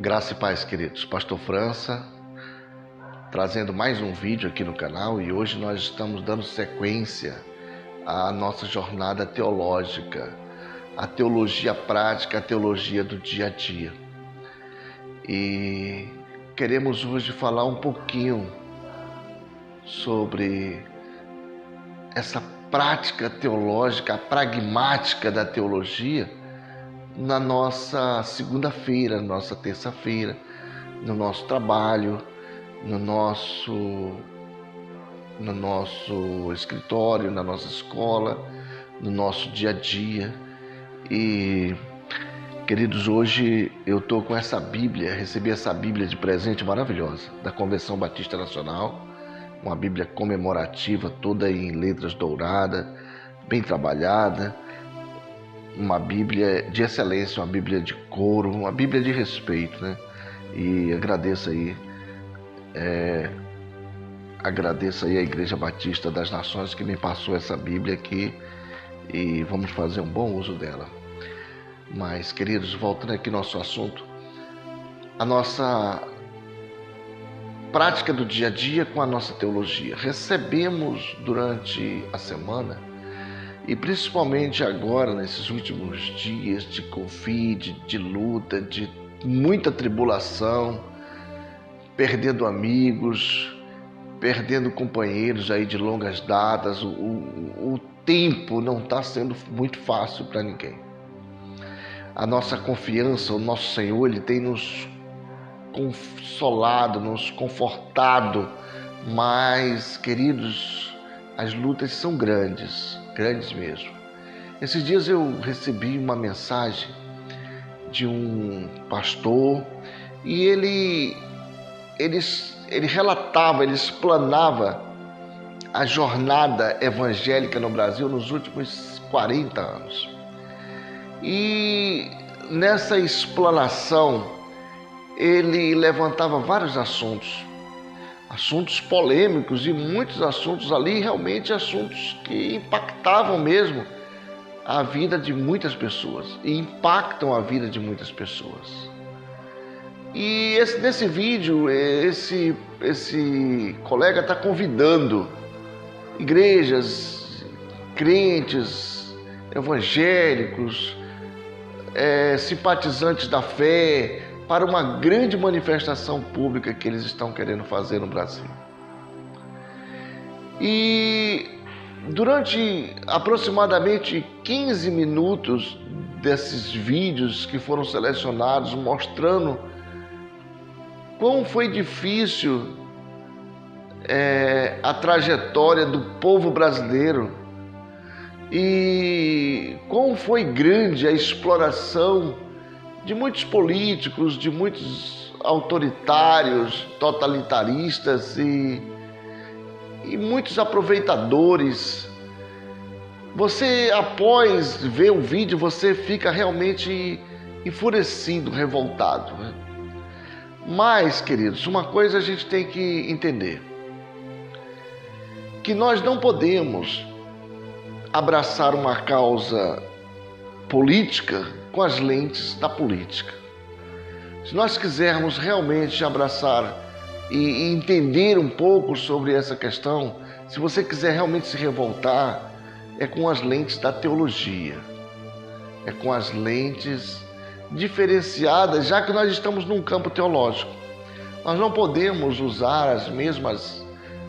Graça e paz, queridos. Pastor França, trazendo mais um vídeo aqui no canal, e hoje nós estamos dando sequência à nossa jornada teológica, a teologia prática, a teologia do dia a dia. E queremos hoje falar um pouquinho sobre essa prática teológica, a pragmática da teologia, na nossa segunda-feira, nossa terça-feira, no nosso trabalho, no nosso escritório, na nossa escola, no nosso dia a dia. E, queridos, hoje eu estou com essa Bíblia, recebi essa Bíblia de presente maravilhosa, da Convenção Batista Nacional, uma Bíblia comemorativa, toda em letras douradas, bem trabalhada, uma Bíblia de excelência, uma Bíblia de couro, uma Bíblia de respeito, né? E agradeço aí a Igreja Batista das Nações que me passou essa Bíblia aqui, e vamos fazer um bom uso dela. Mas, queridos, voltando aqui ao nosso assunto, a nossa prática do dia a dia com a nossa teologia. Recebemos durante a semana, e principalmente agora, nesses últimos dias de Covid, de luta, de muita tribulação, perdendo amigos, perdendo companheiros aí de longas datas, o tempo não está sendo muito fácil para ninguém. A nossa confiança, o nosso Senhor, Ele tem nos consolado, nos confortado, mas, queridos, as lutas são grandes mesmo. Esses dias eu recebi uma mensagem de um pastor e ele relatava, ele explanava a jornada evangélica no Brasil nos últimos 40 anos. E nessa explanação ele levantava vários assuntos polêmicos, e muitos assuntos ali, realmente assuntos que impactavam mesmo a vida de muitas pessoas e impactam a vida de muitas pessoas. E nesse vídeo, esse colega está convidando igrejas, crentes, evangélicos, simpatizantes da fé, para uma grande manifestação pública que eles estão querendo fazer no Brasil. E durante aproximadamente 15 minutos desses vídeos que foram selecionados, mostrando quão foi difícil a trajetória do povo brasileiro e quão foi grande a exploração de muitos políticos, de muitos autoritários, totalitaristas e muitos aproveitadores. Você, após ver o vídeo, você fica realmente enfurecido, revoltado, né? Mas, queridos, uma coisa a gente tem que entender, que nós não podemos abraçar uma causa política com as lentes da política. Se nós quisermos realmente abraçar e entender um pouco sobre essa questão, se você quiser realmente se revoltar, é com as lentes da teologia, é com as lentes diferenciadas, já que nós estamos num campo teológico. Nós não podemos usar as mesmas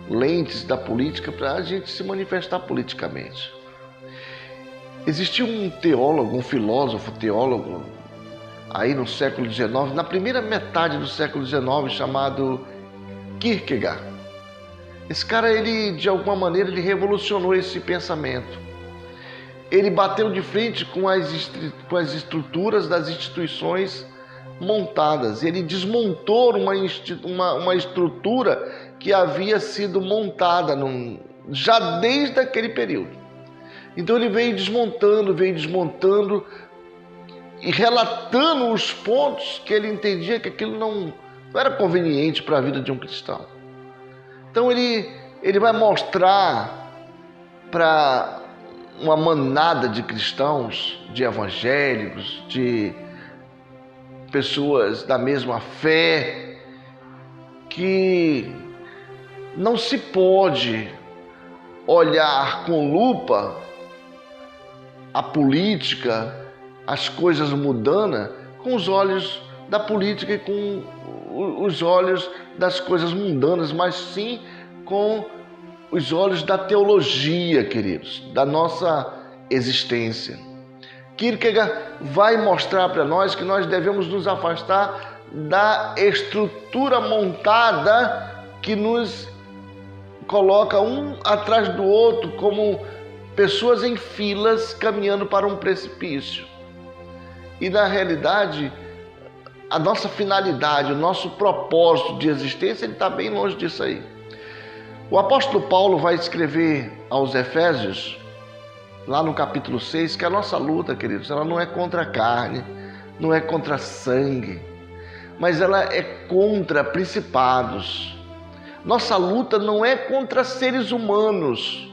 lentes da política para a gente se manifestar politicamente. Existiu um teólogo, um filósofo teólogo, aí no século XIX, na primeira metade do século XIX, chamado Kierkegaard. Esse cara, ele, de alguma maneira, ele revolucionou esse pensamento. Ele bateu de frente com as estruturas das instituições montadas. Ele desmontou uma estrutura que havia sido montada já desde aquele período. Então ele veio desmontando e relatando os pontos que ele entendia que aquilo não era conveniente para a vida de um cristão. Então ele vai mostrar para uma manada de cristãos, de evangélicos, de pessoas da mesma fé, que não se pode olhar com lupa a política, as coisas mundanas, com os olhos da política e com os olhos das coisas mundanas, mas sim com os olhos da teologia, queridos, da nossa existência. Kierkegaard vai mostrar para nós que nós devemos nos afastar da estrutura montada que nos coloca um atrás do outro como pessoas em filas caminhando para um precipício. E na realidade, a nossa finalidade, o nosso propósito de existência, ele está bem longe disso aí. O apóstolo Paulo vai escrever aos Efésios, lá no capítulo 6, que a nossa luta, queridos, ela não é contra a carne, não é contra sangue, mas ela é contra principados. Nossa luta não é contra seres humanos,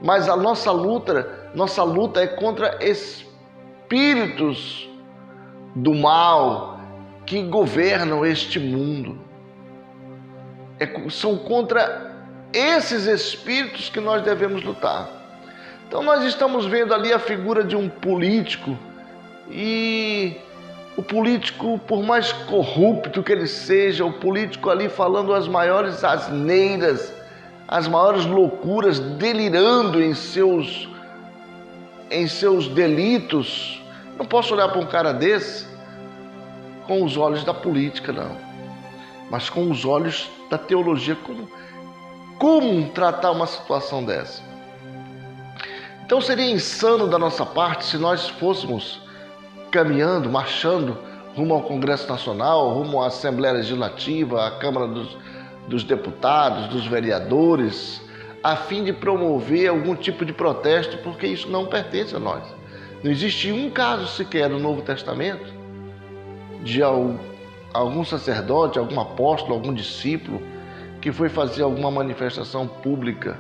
mas a nossa luta é contra espíritos do mal que governam este mundo. São contra esses espíritos que nós devemos lutar. Então nós estamos vendo ali a figura de um político, e o político, por mais corrupto que ele seja, o político ali falando as maiores asneiras, as maiores loucuras, delirando em seus delitos. Não posso olhar para um cara desse com os olhos da política, não, mas com os olhos da teologia. Como tratar uma situação dessa? Então seria insano da nossa parte se nós fôssemos caminhando, marchando rumo ao Congresso Nacional, rumo à Assembleia Legislativa, à Câmara dos Deputados, dos vereadores, a fim de promover algum tipo de protesto, porque isso não pertence a nós. Não existe um caso sequer no Novo Testamento de algum sacerdote, algum apóstolo, algum discípulo que foi fazer alguma manifestação pública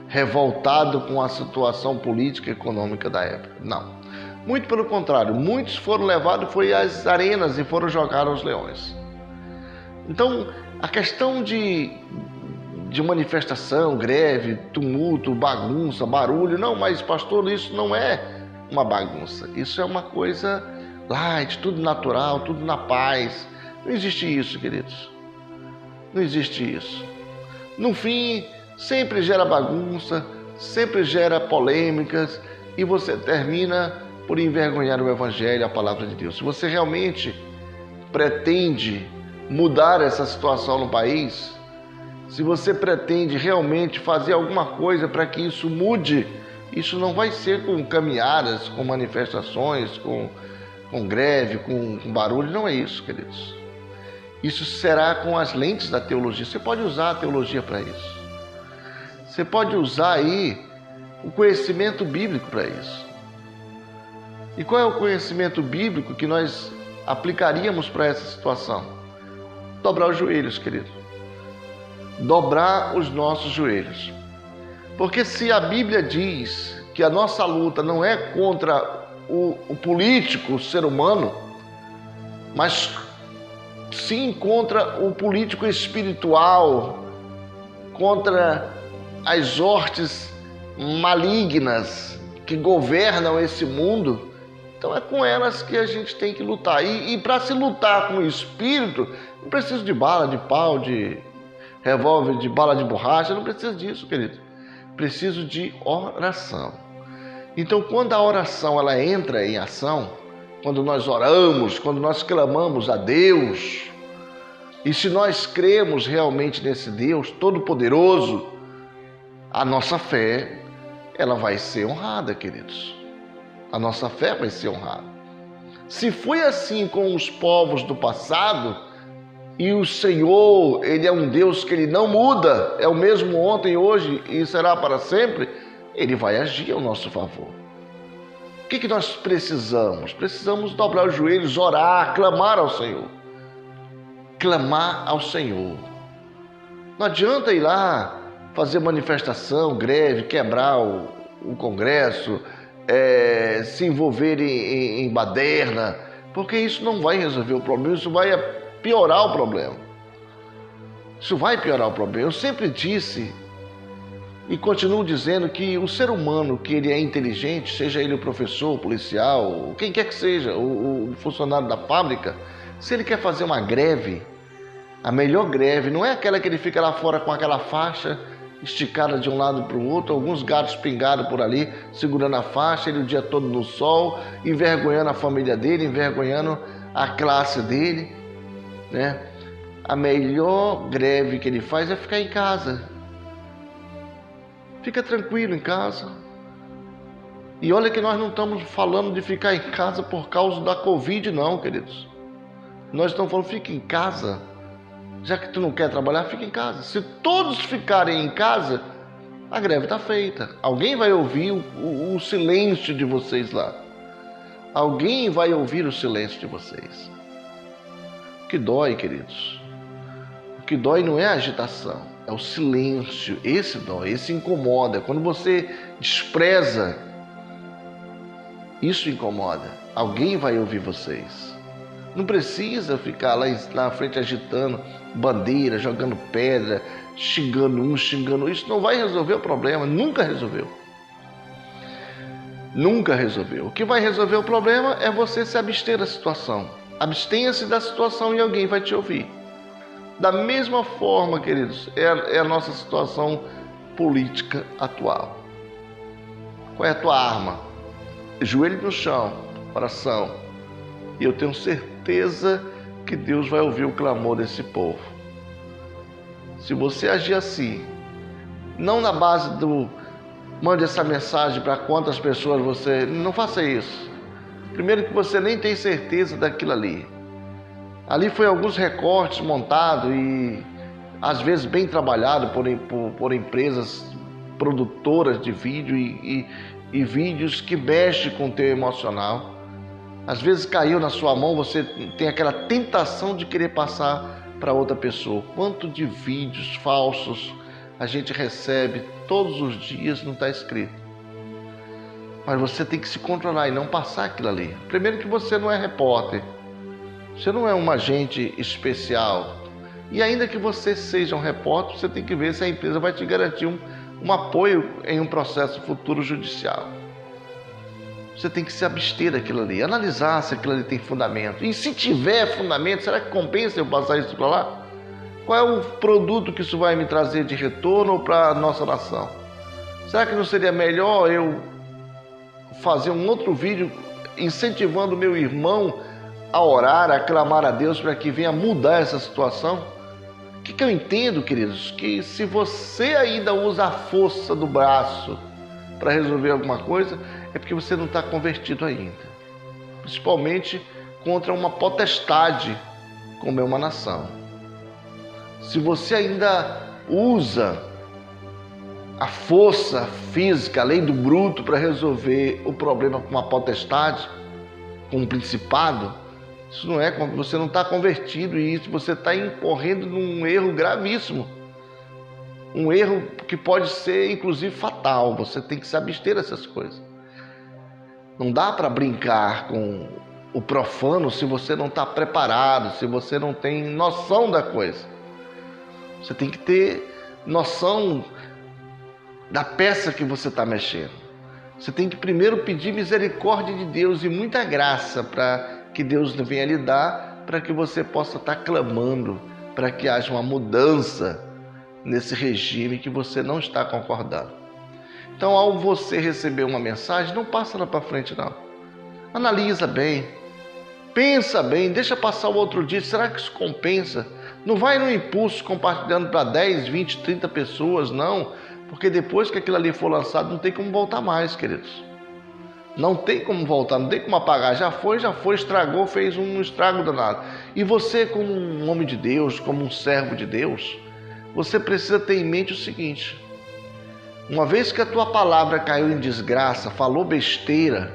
revoltado com a situação política e econômica da época. Não. Muito pelo contrário, muitos foram levados às arenas e foram jogados aos leões. Então, a questão de manifestação, greve, tumulto, bagunça, barulho, não, mas pastor, isso não é uma bagunça. Isso é uma coisa light, tudo natural, tudo na paz. Não existe isso, queridos. Não existe isso. No fim, sempre gera bagunça, sempre gera polêmicas, e você termina por envergonhar o Evangelho, a palavra de Deus. Se você realmente pretende mudar essa situação no país, se você pretende realmente fazer alguma coisa para que isso mude, isso não vai ser com caminhadas, com manifestações, com greve, com barulho. Não é isso, queridos. Isso será com as lentes da teologia. Você pode usar a teologia para isso. Você pode usar aí o conhecimento bíblico para isso. E qual é o conhecimento bíblico que nós aplicaríamos para essa situação? Dobrar os joelhos, querido. Dobrar os nossos joelhos. Porque se a Bíblia diz que a nossa luta não é contra o político, o ser humano, mas sim contra o político espiritual, contra as hortes malignas que governam esse mundo, então é com elas que a gente tem que lutar. E para se lutar com o espírito, não precisa de bala, de pau, de revólver, de bala de borracha, não precisa disso, querido. Preciso de oração. Então, quando a oração ela entra em ação, quando nós oramos, quando nós clamamos a Deus, e se nós cremos realmente nesse Deus Todo-Poderoso, a nossa fé, ela vai ser honrada, queridos. A nossa fé vai ser honrada. Se foi assim com os povos do passado, e o Senhor, Ele é um Deus que Ele não muda, é o mesmo ontem, hoje e será para sempre, Ele vai agir ao nosso favor. O que nós precisamos? Precisamos dobrar os joelhos, orar, clamar ao Senhor. Clamar ao Senhor. Não adianta ir lá fazer manifestação, greve, quebrar o Congresso, se envolver em baderna, Porque isso não vai resolver o problema, isso vai piorar o problema. Isso vai piorar o problema. Eu sempre disse e continuo dizendo que o ser humano, que ele é inteligente, seja ele o professor, o policial, quem quer que seja, o funcionário da fábrica, se ele quer fazer uma greve, a melhor greve não é aquela que ele fica lá fora com aquela faixa esticada de um lado para o outro, alguns gatos pingados por ali, segurando a faixa, ele o dia todo no sol, envergonhando a família dele, envergonhando a classe dele, né? A melhor greve que ele faz é ficar em casa. Fica tranquilo em casa. E olha que nós não estamos falando de ficar em casa por causa da Covid, não, queridos. Nós estamos falando, fica em casa. Já que tu não quer trabalhar, fica em casa. Se todos ficarem em casa, a greve está feita. Alguém vai ouvir o silêncio de vocês lá. Alguém vai ouvir o silêncio de vocês. O que dói, queridos? O que dói não é a agitação, é o silêncio. Esse dói, esse incomoda. Quando você despreza, isso incomoda. Alguém vai ouvir vocês. Não precisa ficar lá na frente agitando bandeira, jogando pedra, xingando um, xingando. Isso não vai resolver o problema, nunca resolveu. Nunca resolveu. O que vai resolver o problema é você se abster da situação. Abstenha-se da situação e alguém vai te ouvir. Da mesma forma, queridos, é a nossa situação política atual. Qual é a tua arma? Joelho no chão, oração. E eu tenho certeza que Deus vai ouvir o clamor desse povo. Se você agir assim, não na base do mande essa mensagem para quantas pessoas você... Não faça isso. Primeiro que você nem tem certeza daquilo ali. Ali foi alguns recortes montados e às vezes bem trabalhado por empresas produtoras de vídeo e vídeos que mexem com o teu emocional. Às vezes caiu na sua mão, você tem aquela tentação de querer passar para outra pessoa. Quanto de vídeos falsos a gente recebe todos os dias, não está escrito. Mas você tem que se controlar e não passar aquilo ali. Primeiro que você não é repórter, você não é um agente especial. E ainda que você seja um repórter, você tem que ver se a empresa vai te garantir um apoio em um processo futuro judicial. Você tem que se abster daquilo ali, analisar se aquilo ali tem fundamento. E se tiver fundamento, será que compensa eu passar isso para lá? Qual é o produto que isso vai me trazer de retorno para a nossa nação? Será que não seria melhor eu fazer um outro vídeo incentivando o meu irmão a orar, a clamar a Deus para que venha mudar essa situação? O que eu entendo, queridos? Que se você ainda usa a força do braço para resolver alguma coisa, é porque você não está convertido ainda. Principalmente contra uma potestade como é uma nação. Se você ainda usa a força física, a lei do bruto, para resolver o problema com uma potestade, com um principado, isso não é, você não está convertido e isso você está incorrendo num erro gravíssimo. Um erro que pode ser, inclusive, fatal. Você tem que se abster dessas coisas. Não dá para brincar com o profano se você não está preparado, se você não tem noção da coisa. Você tem que ter noção da peça que você está mexendo. Você tem que primeiro pedir misericórdia de Deus e muita graça para que Deus venha lhe dar, para que você possa estar clamando, para que haja uma mudança nesse regime que você não está concordando. Então, ao você receber uma mensagem, não passa lá para frente, não. Analisa bem, pensa bem, deixa passar o outro dia. Será que isso compensa? Não vai no impulso compartilhando para 10, 20, 30 pessoas, não. Porque depois que aquilo ali for lançado, não tem como voltar mais, queridos. Não tem como voltar, não tem como apagar. Já foi, estragou, fez um estrago danado. E você, como um homem de Deus, como um servo de Deus, você precisa ter em mente o seguinte: uma vez que a tua palavra caiu em desgraça, falou besteira,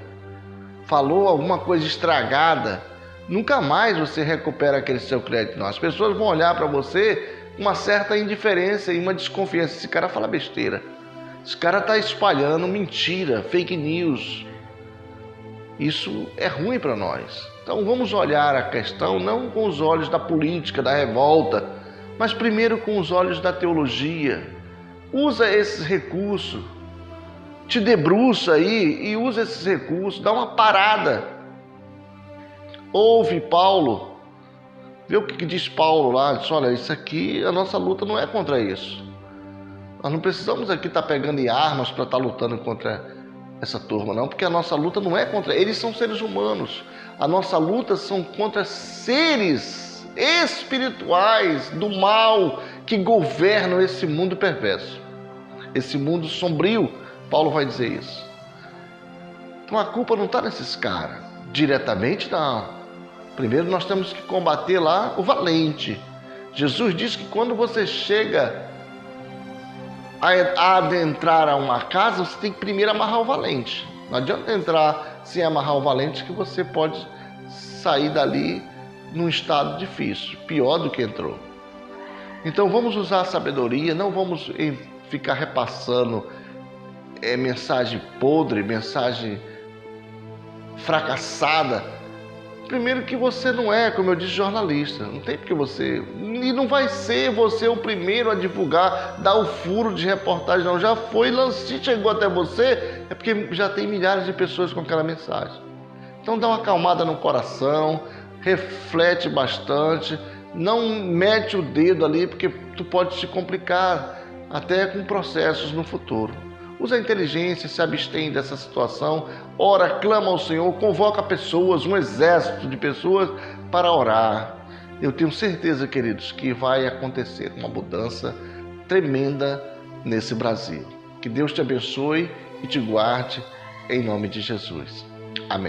falou alguma coisa estragada, nunca mais você recupera aquele seu crédito. Não. As pessoas vão olhar para você com uma certa indiferença e uma desconfiança. Esse cara fala besteira. Esse cara está espalhando mentira, fake news. Isso é ruim para nós. Então vamos olhar a questão não com os olhos da política, da revolta, mas primeiro com os olhos da teologia. Usa esses recursos, te debruça aí e usa esses recursos, dá uma parada. Ouve Paulo, vê o que diz Paulo lá, diz, olha, isso aqui, a nossa luta não é contra isso. Nós não precisamos aqui estar pegando em armas para estar lutando contra essa turma, não, porque a nossa luta não é contra eles, são seres humanos. A nossa luta são contra seres espirituais do mal que governam esse mundo perverso, esse mundo sombrio. Paulo vai dizer isso. Então a culpa não está nesses caras, diretamente não. Primeiro nós temos que combater lá o valente. Jesus diz que quando você chega a adentrar a uma casa, você tem que primeiro amarrar o valente. Não adianta entrar sem amarrar o valente, que você pode sair dali num estado difícil, pior do que entrou. Então vamos usar a sabedoria, não vamos ficar repassando mensagem podre, mensagem fracassada. Primeiro que você não é, como eu disse, jornalista. Não tem porque você... E não vai ser você o primeiro a divulgar, dar o furo de reportagem, não. Já foi, se chegou até você, é porque já tem milhares de pessoas com aquela mensagem. Então dá uma acalmada no coração, reflete bastante, não mete o dedo ali, porque tu pode se complicar até com processos no futuro. Usa a inteligência, se abstém dessa situação, ora, clama ao Senhor, convoca pessoas, um exército de pessoas para orar. Eu tenho certeza, queridos, que vai acontecer uma mudança tremenda nesse Brasil. Que Deus te abençoe e te guarde em nome de Jesus. Amém.